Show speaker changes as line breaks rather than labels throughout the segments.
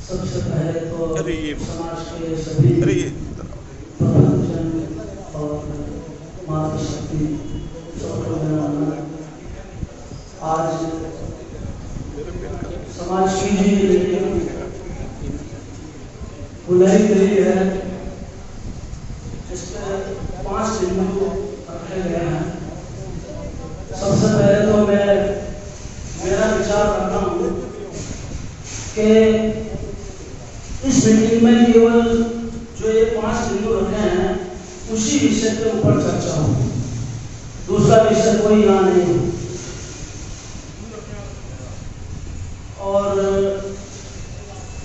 सबसे पहले तो समाज के सभी और मातृशक्ति सबको मेरा वंदन। आज समाज की ही बुलाई गई है जिसके 5 बिंदु रखे गए हैं। सबसे पहले तो मैं मेरा विचार करता हूँ कि इस मीटिंग में केवल जो ये 5 बिंदु रखे हैं उसी विषय के ऊपर चर्चा हो, दूसरा विषय कोई यहाँ नहीं हो। और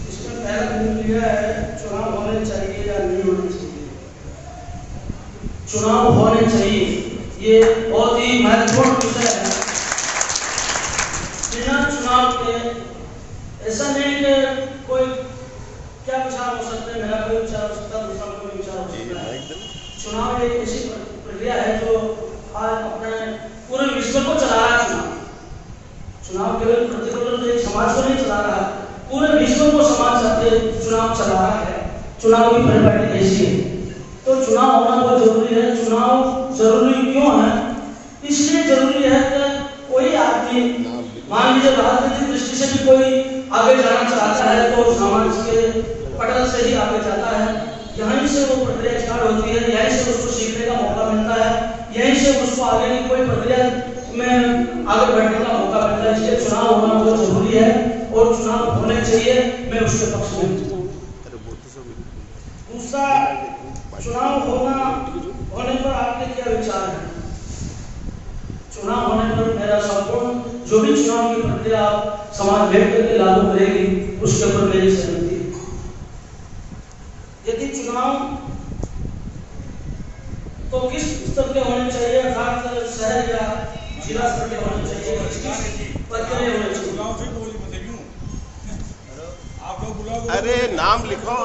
इसमें पहला बिंदु यह है, चुनाव होने चाहिए या नहीं होने चाहिए। चुनाव होने चाहिए, ये बहुत ही महत्वपूर्ण विषय है। बिना चुनाव के ऐसा नहीं कि कोई क्या विचार हो सकते हैं, मेरा कोई विचार हो सकता है, दूसरा कोई विचार हो सकता है। चुनाव एक ऐसी प्रक्रिया है जो आज अपने पूरे विश्व को चला रहा है। चुनाव केवल प्रतिकूल एक समाज को नहीं चला रहा, पूरे विश्व को समाज चुनाव चला रहा है। चुनाव की परिपाटी ऐसी है, तो चुनाव होना बहुत जरूरी है। चुनाव जरूरी क्यों है? इसलिए जरूरी है कि कोई आदमी, मान लीजिए राजनीतिक दृष्टि से भी कोई आगे जाना चाहता है तो समाज के पटल से ही आगे जाता है। यहीं से वो प्रक्रिया स्टार्ट होती है, यहीं से उसको सीखने का मौका मिलता है, यहीं से उसको आगे की कोई प्रक्रिया में आगे बढ़ने का मौका मिलता है। इसलिए चुनाव होना बहुत जरूरी है और चुनाव होने चाहिए, मैं उसके पक्ष में हूँ। दूसरा, चुनाव होने पर आपके क्या विचार है? चुनाव होने पर मेरा संपूर्ण जो भी चुनाव की प्रक्रिया आप समाज भेद करके लागू करेगी उसके ऊपर मेरी सहमति है। यदि चुनाव तो किस स्तर के होने चाहिए, अर्थात शहर या जिला स्तर के होने चाहिए, प्रक्रिया होने चाहिए।
अरे नाम लिखो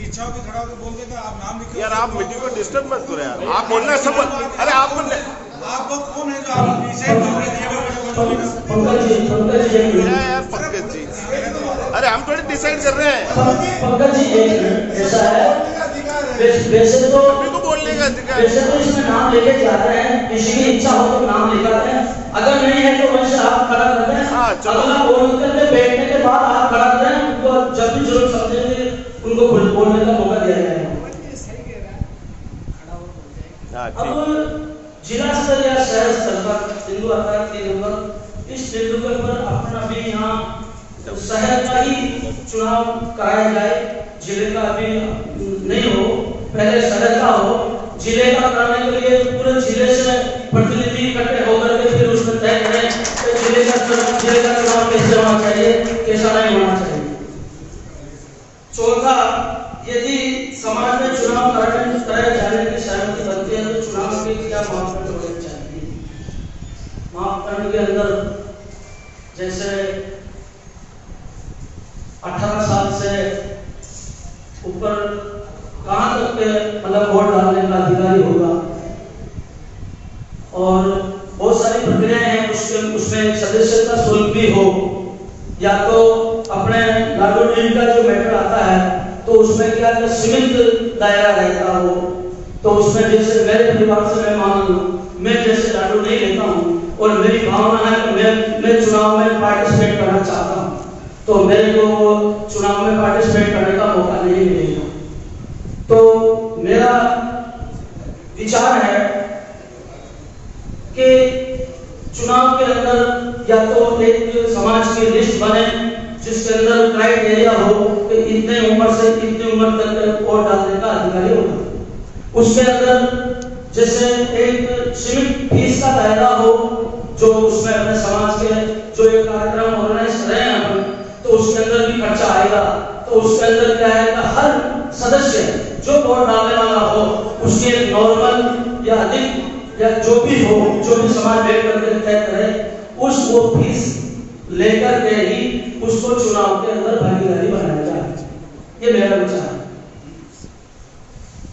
इच्छा होगी, खड़ा होकर बोल देगा, आप नाम लिखो
यार। आप मीटिंग को डिस्टर्ब मत करो यार, आप बोलना सब। अरे आप बोलना,
आप लोग कौन है जो आप डिसाइड कर रहे हैं?
पंकज जी
क्या यार पंकज जी, अरे हम थोड़ी डिसाइड कर रहे हैं।
पंकज जी ऐसा है, वैसे तो
अभी को बोलने का अधिकार,
वैसे तो इसमें नाम लेके जाते हैं, किसी की इच्छा हो तो नाम लिखाते हैं, अगर नहीं है तो वैसे आप खड़ा करते हैं।
हाँ चलो,
अगला बोलते हैं, बैठने के बाद आप खड़ा करते हैं, उनको जब भी जरूरत समझेंगे उनको बोलने का मौका दिया जाएगा। अब जिला स्तर या शहर स्तर पर बिंदु आता है 3 नंबर। इस बिंदु के ऊपर अपना भी यहाँ शहर का ही चुनाव कराया जाए, जिले का भी नहीं हो, पहले शहर का हो। जिले का कराने के लिए पूरे जिले से प्रतिनिधि इकट्ठे होकर के फिर उसमें तय करें कि जिले का चुनाव कैसे होना चाहिए, कैसा नहीं होना चाहिए। चौथा, यदि समाज में चुनाव कराए जाने की सहमति बनती है तो चुनाव के क्या मापदंड होने चाहिए? मापदंड के अंदर जैसे 18 साल से ऊपर कहाँ तक के मतलब वोट डालने का अधिकारी होगा, और बहुत सारी प्रक्रियाएं हैं। उसमें सदस्यता शुल्क भी हो, या तो अपने लाडू डील का जो मैटर आता है तो उसमें क्या सीमित दायरा रहता हो, तो उसमें जैसे मेरे परिवार से मैं मान लूं, मैं जैसे लाडू नहीं लेता हूँ और मेरी भावना है कि मैं चुनाव में पार्टिसिपेट करना चाहता हूँ, तो मेरे को चुनाव में पार्टिसिपेट करने का मौका नहीं मिलेगा। तो मेरा विचार है कि चुनाव के अंदर या तो एक समाज की लिस्ट बने जिसके अंदर क्राइटेरिया हो कि इतने उम्र से इतनी उम्र तक वोट डालने का अधिकारी होगा। उसके अंदर जैसे एक सीमित फीस का दायरा हो, जो उसमें अपने समाज के जो एक कार्यक्रम ऑर्गेनाइज कर रहे हैं अपन, तो उसके अंदर भी खर्चा आएगा। तो उसके अंदर क्या है कि हर सदस्य जो वोट डालने वाला हो उसके नॉर्मल या अधिक या जो भी हो, जो भी समाज भेद करके तय करे, उस वो फीस लेकर के ही उसको चुनाव के अंदर भागीदारी बनाया जाए। ये मेरा विचार है।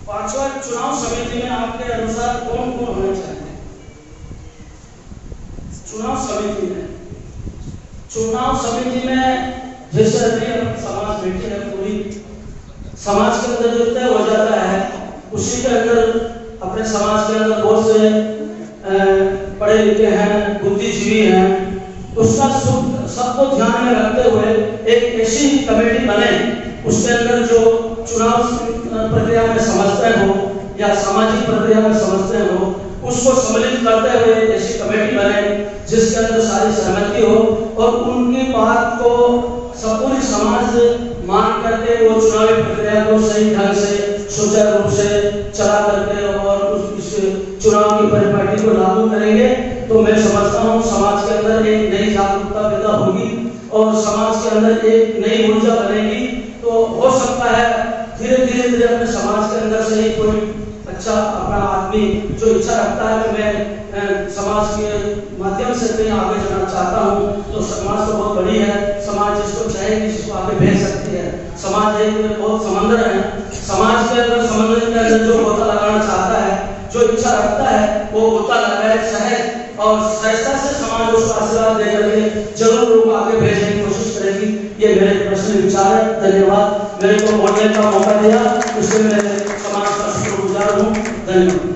5वां, चुनाव समिति में आपके अनुसार कौन कौन होने चाहिए? चुनाव समिति में जैसे अभी समाज बैठी है पूरी समाज के अंदर जो तय हो जाता है उसी के अंदर अपने समाज के अंदर बहुत से पढ़े लिखे हैं, बुद्धिजीवी हैं, उसका सबको ध्यान में रखते हुए एक ऐसी कमेटी बने उसके अंदर जो चुनाव प्रक्रिया में समझते हो या सामाजिक प्रक्रिया में समझते हो उसको सम्मिलित करते हुए ऐसी कमेटी बने जिसके अंदर सारी सहमति हो और उनकी बात को पूरी समाज मान करके वो चुनावी प्रक्रिया को सही ढंग से सुचारू रूप से चला करके और इस चुनाव की परिपाटी को लागू करेंगे तो मैं समझता हूँ समाज के अंदर एक नई जागरूकता पैदा होगी और समाज के अंदर एक नई ऊर्जा बनेगी। तो हो सकता है धीरे धीरे अपने समाज के अंदर से ही कोई अच्छा अपना आदमी जो इच्छा रखता है कि मैं समाज के माध्यम से कहीं आगे जाना चाहता हूँ तो समाज तो बहुत बड़ी है, समाज जिसको चाहेगी जिसको आगे भेज सकती है। समाज एक बहुत समंदर है, समाज के अंदर समंदर के अंदर जो गोता लगाना चाहता है, जो इच्छा रखता है वो गोता लगाए सहज और सहजता से समाज उसको आशीर्वाद दे करके जरूर लोग आगे भेजने की कोशिश करेगी। ये मेरे पर्सनल विचार है। धन्यवाद, मेरे को बोलने का मौका दिया उसके लिए समाज का शुक्रगुजार हूँ। धन्यवाद।